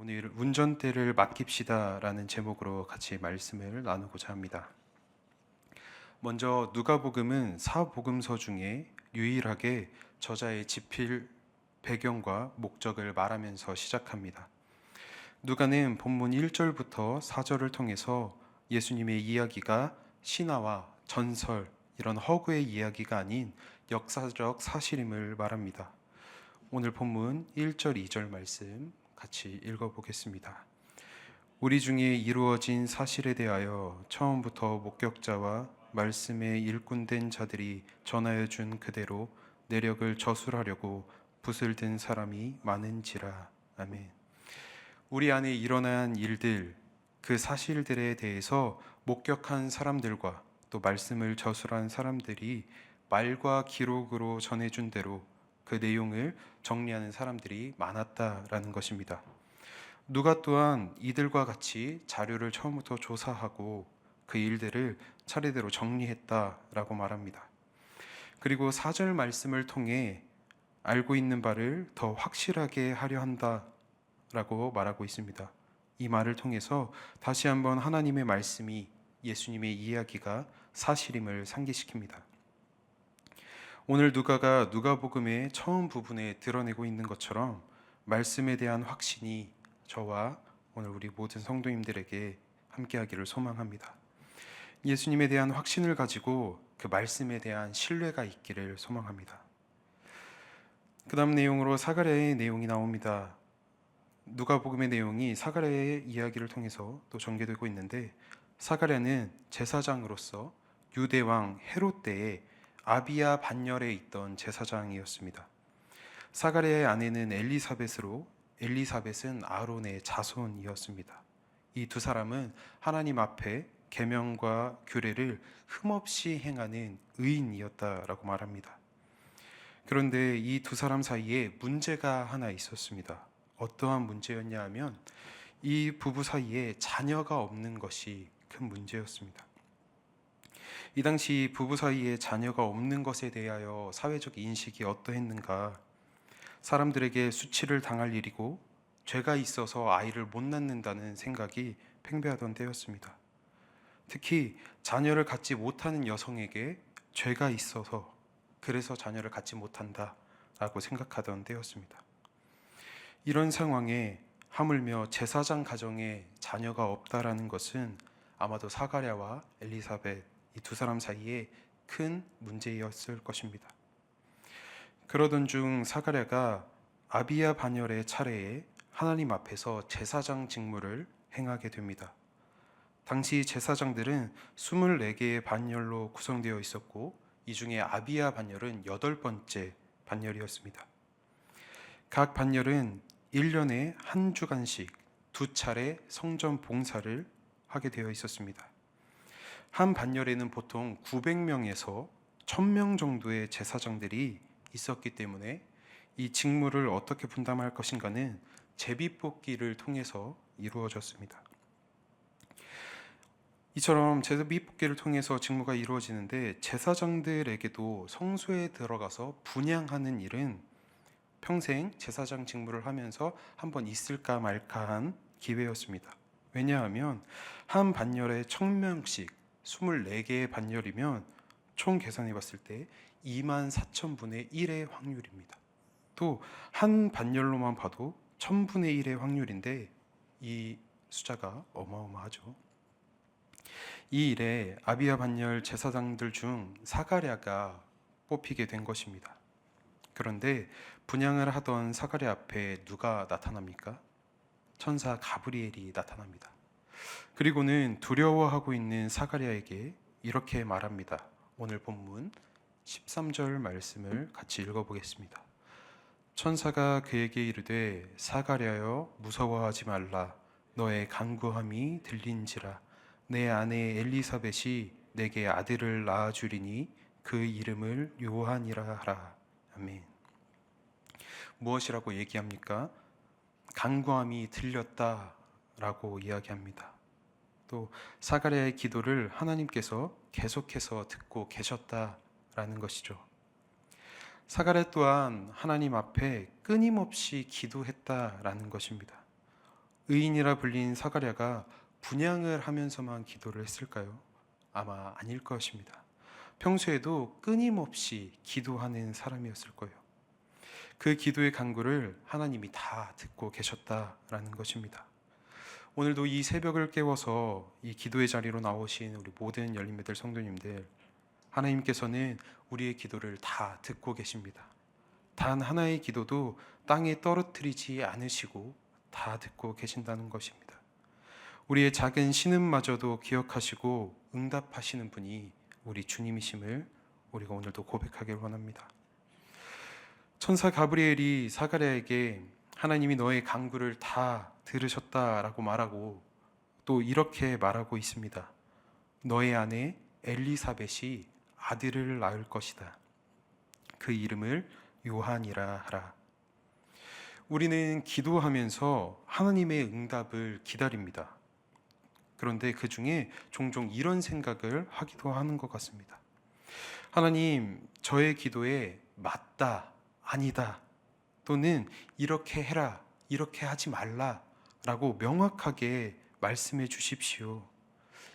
오늘 운전대를 맡깁시다라는 제목으로 같이 말씀을 나누고자 합니다. 먼저 누가복음은 사복음서 중에 유일하게 저자의 지필 배경과 목적을 말하면서 시작합니다. 누가는 본문 1절부터 4절을 통해서 예수님의 이야기가 신화와 전설 이런 허구의 이야기가 아닌 역사적 사실임을 말합니다. 오늘 본문 1절, 2절 말씀 같이 읽어보겠습니다. 우리 중에 이루어진 사실에 대하여 처음부터 목격자와 말씀에 일꾼된 자들이 전하여 준 그대로 내력을 저술하려고 붓을 든 사람이 많은지라. 아멘. 우리 안에 일어난 일들, 그 사실들에 대해서 목격한 사람들과 또 말씀을 저술한 사람들이 말과 기록으로 전해준 대로 그 내용을 정리하는 사람들이 많았다라는 것입니다. 누가 또한 이들과 같이 자료를 처음부터 조사하고 그 일들을 차례대로 정리했다라고 말합니다. 그리고 4절 말씀을 통해 알고 있는 바를 더 확실하게 하려 한다라고 말하고 있습니다. 이 말을 통해서 다시 한번 하나님의 말씀이 예수님의 이야기가 사실임을 상기시킵니다. 오늘 누가가 누가복음의 처음 부분에 드러내고 있는 것처럼 말씀에 대한 확신이 저와 오늘 우리 모든 성도님들에게 함께하기를 소망합니다. 예수님에 대한 확신을 가지고 그 말씀에 대한 신뢰가 있기를 소망합니다. 그 다음 내용으로 사가랴의 내용이 나옵니다. 누가복음의 내용이 사가랴의 이야기를 통해서 또 전개되고 있는데, 사가랴는 제사장으로서 유대왕 헤롯 때에 아비야 반열에 있던 제사장이었습니다. 사가랴의 아내는 엘리사벳으로, 엘리사벳은 아론의 자손이었습니다. 이 두 사람은 하나님 앞에 계명과 규례를 흠없이 행하는 의인이었다라고 말합니다. 그런데 이 두 사람 사이에 문제가 하나 있었습니다. 어떠한 문제였냐 하면 이 부부 사이에 자녀가 없는 것이 큰 문제였습니다. 이 당시 부부 사이에 자녀가 없는 것에 대하여 사회적 인식이 어떠했는가? 사람들에게 수치를 당할 일이고 죄가 있어서 아이를 못 낳는다는 생각이 팽배하던 때였습니다. 특히 자녀를 갖지 못하는 여성에게 죄가 있어서 그래서 자녀를 갖지 못한다라고 생각하던 때였습니다. 이런 상황에 하물며 제사장 가정에 자녀가 없다라는 것은 아마도 사가랴와 엘리사벳 이 두 사람 사이에 큰 문제였을 것입니다. 그러던 중 사가랴가 아비야 반열의 차례에 하나님 앞에서 제사장 직무를 행하게 됩니다. 당시 제사장들은 24개의 반열로 구성되어 있었고 이 중에 아비야 반열은 8번째 반열이었습니다. 각 반열은 1년에 한 주간씩 2차례 성전 봉사를 하게 되어 있었습니다. 한 반열에는 보통 900명에서 1000명 정도의 제사장들이 있었기 때문에 이 직무를 어떻게 분담할 것인가는 제비뽑기를 통해서 이루어졌습니다. 이처럼 제비뽑기를 통해서 직무가 이루어지는데 제사장들에게도 성소에 들어가서 분향하는 일은 평생 제사장 직무를 하면서 한번 있을까 말까한 기회였습니다. 왜냐하면 한 반열에 1000명씩 24개의 반열이면 총 계산해 봤을 때 24,000분의 1의 확률입니다. 또 한 반열로만 봐도 1000분의 1의 확률인데 이 숫자가 어마어마하죠. 이 일에 아비야 반열 제사장들 중 사가랴가 뽑히게 된 것입니다. 그런데 분향을 하던 사가랴 앞에 누가 나타납니까? 천사 가브리엘이 나타납니다. 그리고는 두려워하고 있는 사가랴에게 이렇게 말합니다. 오늘 본문 13절 말씀을 같이 읽어보겠습니다. 천사가 그에게 이르되 사가랴여 무서워하지 말라. 너의 간구함이 들린지라. 내 아내 엘리사벳이 내게 아들을 낳아주리니 그 이름을 요한이라 하라. 아멘. 무엇이라고 얘기합니까? 간구함이 들렸다라고 이야기합니다. 또 사가랴의 기도를 하나님께서 계속해서 듣고 계셨다라는 것이죠. 사가랴 또한 하나님 앞에 끊임없이 기도했다라는 것입니다. 의인이라 불린 사가랴가 분향을 하면서만 기도를 했을까요? 아마 아닐 것입니다. 평소에도 끊임없이 기도하는 사람이었을 거예요. 그 기도의 간구를 하나님이 다 듣고 계셨다라는 것입니다. 오늘도 이 새벽을 깨워서 이 기도의 자리로 나오신 우리 모든 열린매들 성도님들, 하나님께서는 우리의 기도를 다 듣고 계십니다. 단 하나의 기도도 땅에 떨어뜨리지 않으시고 다 듣고 계신다는 것입니다. 우리의 작은 신음마저도 기억하시고 응답하시는 분이 우리 주님이심을 우리가 오늘도 고백하길 원합니다. 천사 가브리엘이 사가랴에게 하나님이 너의 간구를 다 들으셨다라고 말하고 또 이렇게 말하고 있습니다. 너의 아내 엘리사벳이 아들을 낳을 것이다. 그 이름을 요한이라 하라. 우리는 기도하면서 하나님의 응답을 기다립니다. 그런데 그 중에 종종 이런 생각을 하기도 하는 것 같습니다. 하나님, 저의 기도에 맞다, 아니다, 또는 이렇게 해라, 이렇게 하지 말라 라고 명확하게 말씀해 주십시오.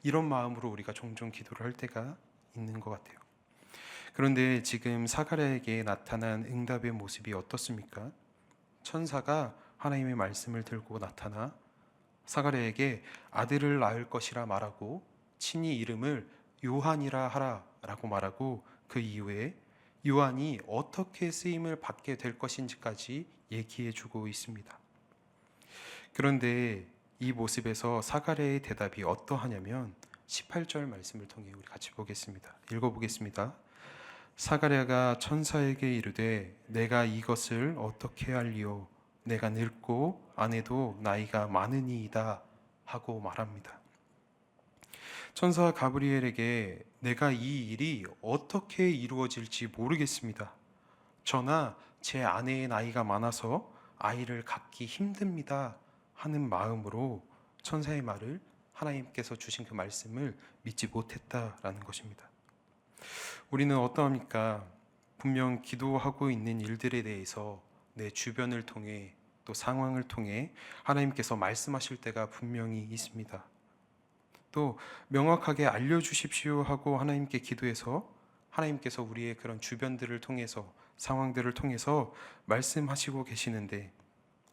이런 마음으로 우리가 종종 기도를 할 때가 있는 것 같아요. 그런데 지금 사가랴에게 나타난 응답의 모습이 어떻습니까? 천사가 하나님의 말씀을 들고 나타나 사가랴에게 아들을 낳을 것이라 말하고 친히 이름을 요한이라 하라 라고 말하고 그 이후에 요한이 어떻게 쓰임을 받게 될 것인지까지 얘기해 주고 있습니다. 그런데 이 모습에서 사가랴의 대답이 어떠하냐면 18절 말씀을 통해 우리 같이 보겠습니다. 읽어보겠습니다. 사가랴가 천사에게 이르되 내가 이것을 어떻게 알리오? 내가 늙고 아내도 나이가 많으니이다 하고 말합니다. 천사 가브리엘에게 내가 이 일이 어떻게 이루어질지 모르겠습니다. 저나 제 아내의 나이가 많아서 아이를 갖기 힘듭니다 하는 마음으로 천사의 말을, 하나님께서 주신 그 말씀을 믿지 못했다라는 것입니다. 우리는 어떠합니까? 분명 기도하고 있는 일들에 대해서 내 주변을 통해 또 상황을 통해 하나님께서 말씀하실 때가 분명히 있습니다. 또 명확하게 알려주십시오 하고 하나님께 기도해서 하나님께서 우리의 그런 주변들을 통해서, 상황들을 통해서 말씀하시고 계시는데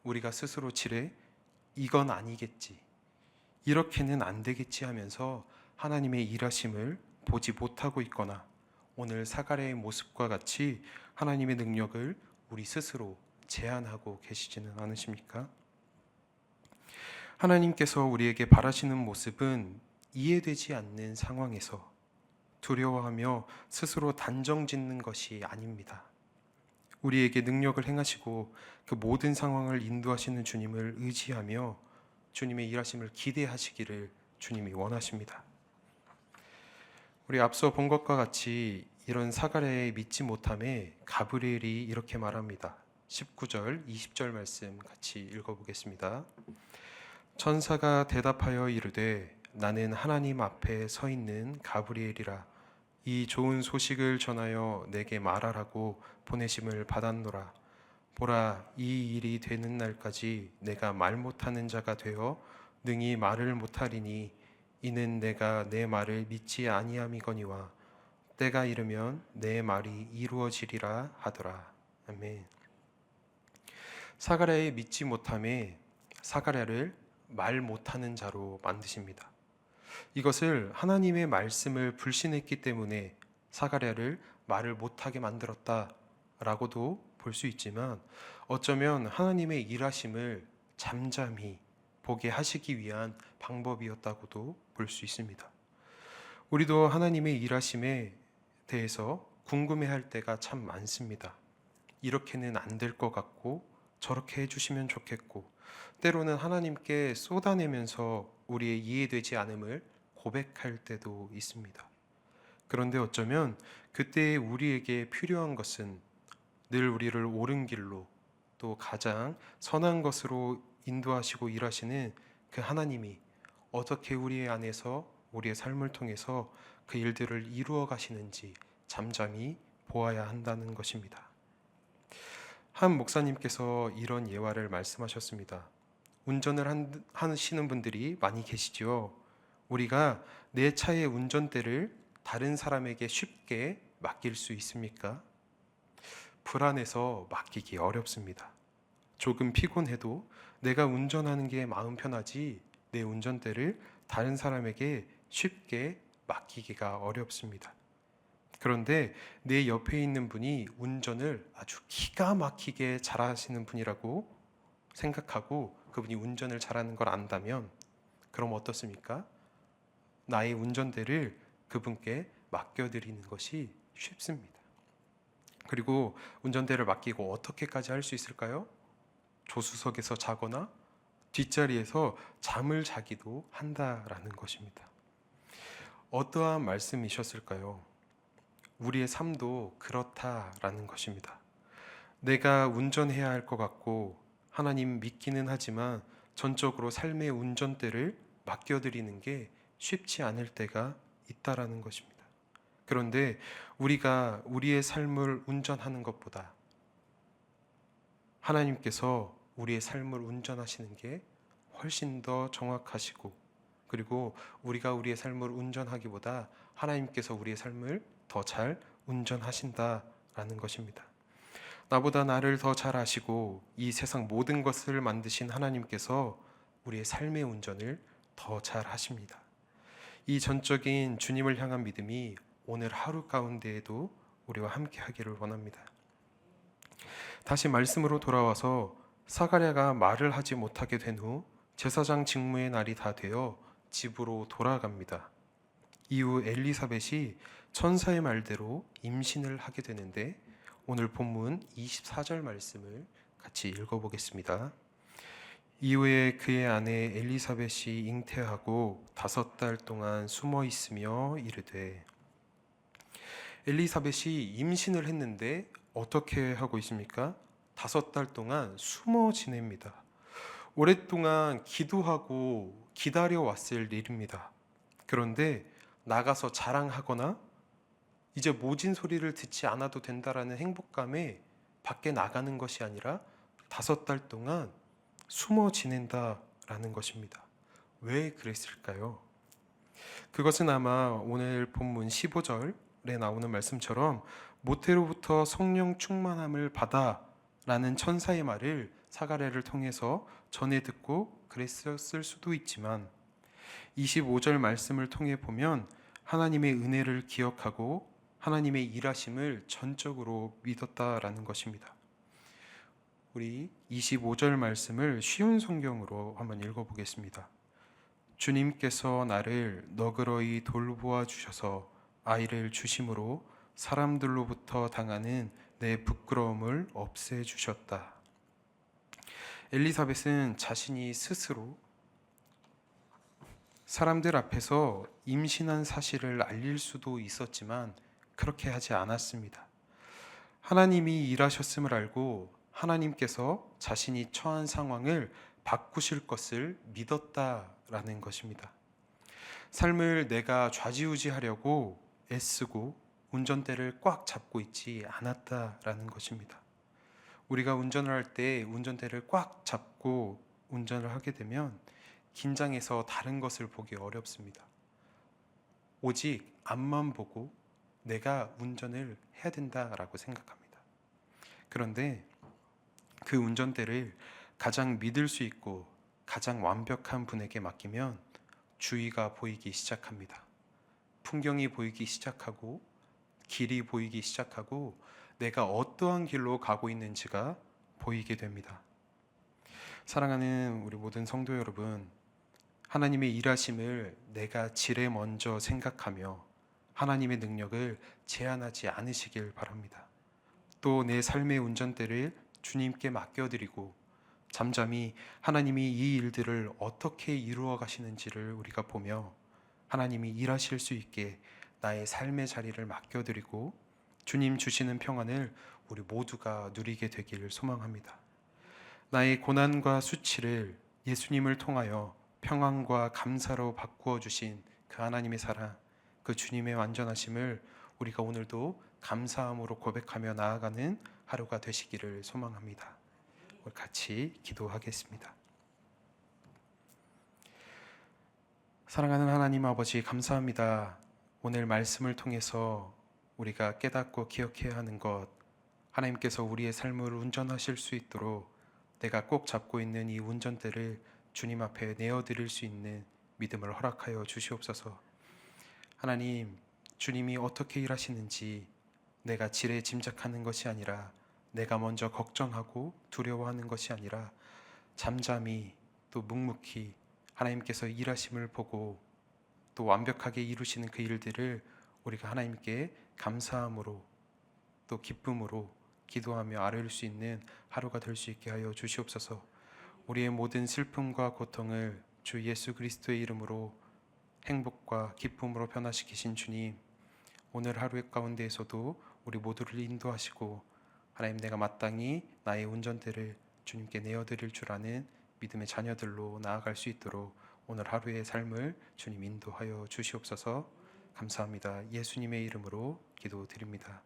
우리가 스스로 지레 이건 아니겠지, 이렇게는 안 되겠지 하면서 하나님의 일하심을 보지 못하고 있거나 오늘 사가랴의 모습과 같이 하나님의 능력을 우리 스스로 제한하고 계시지는 않으십니까? 하나님께서 우리에게 바라시는 모습은 이해되지 않는 상황에서 두려워하며 스스로 단정 짓는 것이 아닙니다. 우리에게 능력을 행하시고 그 모든 상황을 인도하시는 주님을 의지하며 주님의 일하심을 기대하시기를 주님이 원하십니다. 우리 앞서 본 것과 같이 이런 사가랴의 믿지 못함에 가브리엘이 이렇게 말합니다. 19절, 20절 말씀 같이 읽어보겠습니다. 천사가 대답하여 이르되 나는 하나님 앞에 서 있는 가브리엘이라. 이 좋은 소식을 전하여 내게 말하라고 보내심을 받았노라. 보라, 이 일이 되는 날까지 내가 말 못하는 자가 되어 능히 말을 못하리니 이는 내가 내 말을 믿지 아니함이거니와 때가 이르면 내 말이 이루어지리라 하더라. 아멘. 사가랴의 믿지 못함에 사가랴를 말 못하는 자로 만드십니다. 이것을 하나님의 말씀을 불신했기 때문에 사가랴를 말을 못하게 만들었다라고도 볼 수 있지만 어쩌면 하나님의 일하심을 잠잠히 보게 하시기 위한 방법이었다고도 볼 수 있습니다. 우리도 하나님의 일하심에 대해서 궁금해할 때가 참 많습니다. 이렇게는 안 될 것 같고 저렇게 해주시면 좋겠고 때로는 하나님께 쏟아내면서 우리의 이해되지 않음을 고백할 때도 있습니다. 그런데 어쩌면 그때 우리에게 필요한 것은 늘 우리를 옳은 길로 또 가장 선한 것으로 인도하시고 일하시는 그 하나님이 어떻게 우리 안에서 우리의 삶을 통해서 그 일들을 이루어 가시는지 잠잠히 보아야 한다는 것입니다. 한 목사님께서 이런 예화를 말씀하셨습니다. 하시는 분들이 많이 계시죠. 우리가 내 차의 운전대를 다른 사람에게 쉽게 맡길 수 있습니까? 불안해서 맡기기 어렵습니다. 조금 피곤해도 내가 운전하는 게 마음 편하지 내 운전대를 다른 사람에게 쉽게 맡기기가 어렵습니다. 그런데 내 옆에 있는 분이 운전을 아주 기가 막히게 잘하시는 분이라고 생각하고 그분이 운전을 잘하는 걸 안다면 그럼 어떻습니까? 나의 운전대를 그분께 맡겨드리는 것이 쉽습니다. 그리고 운전대를 맡기고 어떻게까지 할 수 있을까요? 조수석에서 자거나 뒷자리에서 잠을 자기도 한다라는 것입니다. 어떠한 말씀이셨을까요? 우리의 삶도 그렇다라는 것입니다. 내가 운전해야 할 것 같고 하나님 믿기는 하지만 전적으로 삶의 운전대를 맡겨드리는 게 쉽지 않을 때가 있다라는 것입니다. 그런데 우리가 우리의 삶을 운전하는 것보다 하나님께서 우리의 삶을 운전하시는 게 훨씬 더 정확하시고 그리고 우리가 우리의 삶을 운전하기보다 하나님께서 우리의 삶을 더 잘 운전하신다라는 것입니다. 나보다 나를 더 잘 아시고 이 세상 모든 것을 만드신 하나님께서 우리의 삶의 운전을 더 잘 하십니다. 이 전적인 주님을 향한 믿음이 오늘 하루 가운데에도 우리와 함께 하기를 원합니다. 다시 말씀으로 돌아와서 사가랴가 말을 하지 못하게 된 후 제사장 직무의 날이 다 되어 집으로 돌아갑니다. 이후 엘리사벳이 천사의 말대로 임신을 하게 되는데 오늘 본문 24절 말씀을 같이 읽어보겠습니다. 이후에 그의 아내 엘리사벳이 잉태하고 5달 동안 숨어 있으며 이르되 엘리사벳이 임신을 했는데 어떻게 하고 있습니까? 5달 동안 숨어 지냅니다. 오랫동안 기도하고 기다려왔을 일입니다. 그런데 나가서 자랑하거나 이제 모진 소리를 듣지 않아도 된다라는 행복감에 밖에 나가는 것이 아니라 5달 동안 숨어 지낸다라는 것입니다. 왜 그랬을까요? 그것은 아마 오늘 본문 15절에 나오는 말씀처럼 모태로부터 성령 충만함을 받아 라는 천사의 말을 사가랴를 통해서 전해 듣고 그랬었을 수도 있지만 25절 말씀을 통해 보면 하나님의 은혜를 기억하고 하나님의 일하심을 전적으로 믿었다라는 것입니다. 우리 25절 말씀을 쉬운 성경으로 한번 읽어보겠습니다. 주님께서 나를 너그러이 돌보아 주셔서 아이를 주심으로 사람들로부터 당하는 내 부끄러움을 없애 주셨다. 엘리사벳은 자신이 스스로 사람들 앞에서 임신한 사실을 알릴 수도 있었지만 그렇게 하지 않았습니다. 하나님이 일하셨음을 알고 하나님께서 자신이 처한 상황을 바꾸실 것을 믿었다라는 것입니다. 삶을 내가 좌지우지하려고 애쓰고 운전대를 꽉 잡고 있지 않았다라는 것입니다. 우리가 운전을 할 때 운전대를 꽉 잡고 운전을 하게 되면 긴장해서 다른 것을 보기 어렵습니다. 오직 앞만 보고 내가 운전을 해야 된다라고 생각합니다. 그런데 그 운전대를 가장 믿을 수 있고 가장 완벽한 분에게 맡기면 주위가 보이기 시작합니다. 풍경이 보이기 시작하고 길이 보이기 시작하고 내가 어떠한 길로 가고 있는지가 보이게 됩니다. 사랑하는 우리 모든 성도 여러분, 하나님의 일하심을 내가 지레 먼저 생각하며 하나님의 능력을 제한하지 않으시길 바랍니다. 또 내 삶의 운전대를 주님께 맡겨드리고 잠잠히 하나님이 이 일들을 어떻게 이루어 가시는지를 우리가 보며 하나님이 일하실 수 있게 나의 삶의 자리를 맡겨드리고 주님 주시는 평안을 우리 모두가 누리게 되기를 소망합니다. 나의 고난과 수치를 예수님을 통하여 평안과 감사로 바꾸어 주신 그 하나님의 사랑, 그 주님의 완전하심을 우리가 오늘도 감사함으로 고백하며 나아가는 하루가 되시기를 소망합니다. 우리 같이 기도하겠습니다. 사랑하는 하나님 아버지, 감사합니다. 오늘 말씀을 통해서 우리가 깨닫고 기억해야 하는 것, 하나님께서 우리의 삶을 운전하실 수 있도록 내가 꼭 잡고 있는 이 운전대를 주님 앞에 내어드릴 수 있는 믿음을 허락하여 주시옵소서. 하나님, 주님이 어떻게 일하시는지 내가 지레 짐작하는 것이 아니라, 내가 먼저 걱정하고 두려워하는 것이 아니라, 잠잠히 또 묵묵히 하나님께서 일하심을 보고 또 완벽하게 이루시는 그 일들을 우리가 하나님께 감사함으로 또 기쁨으로 기도하며 아뢰올 수 있는 하루가 될 수 있게 하여 주시옵소서. 우리의 모든 슬픔과 고통을 주 예수 그리스도의 이름으로 행복과 기쁨으로 변화시키신 주님, 오늘 하루 가운데에서도 우리 모두를 인도하시고 하나님, 내가 마땅히 나의 운전대를 주님께 내어드릴 줄 아는 믿음의 자녀들로 나아갈 수 있도록 오늘 하루의 삶을 주님 인도하여 주시옵소서. 감사합니다. 예수님의 이름으로 기도드립니다.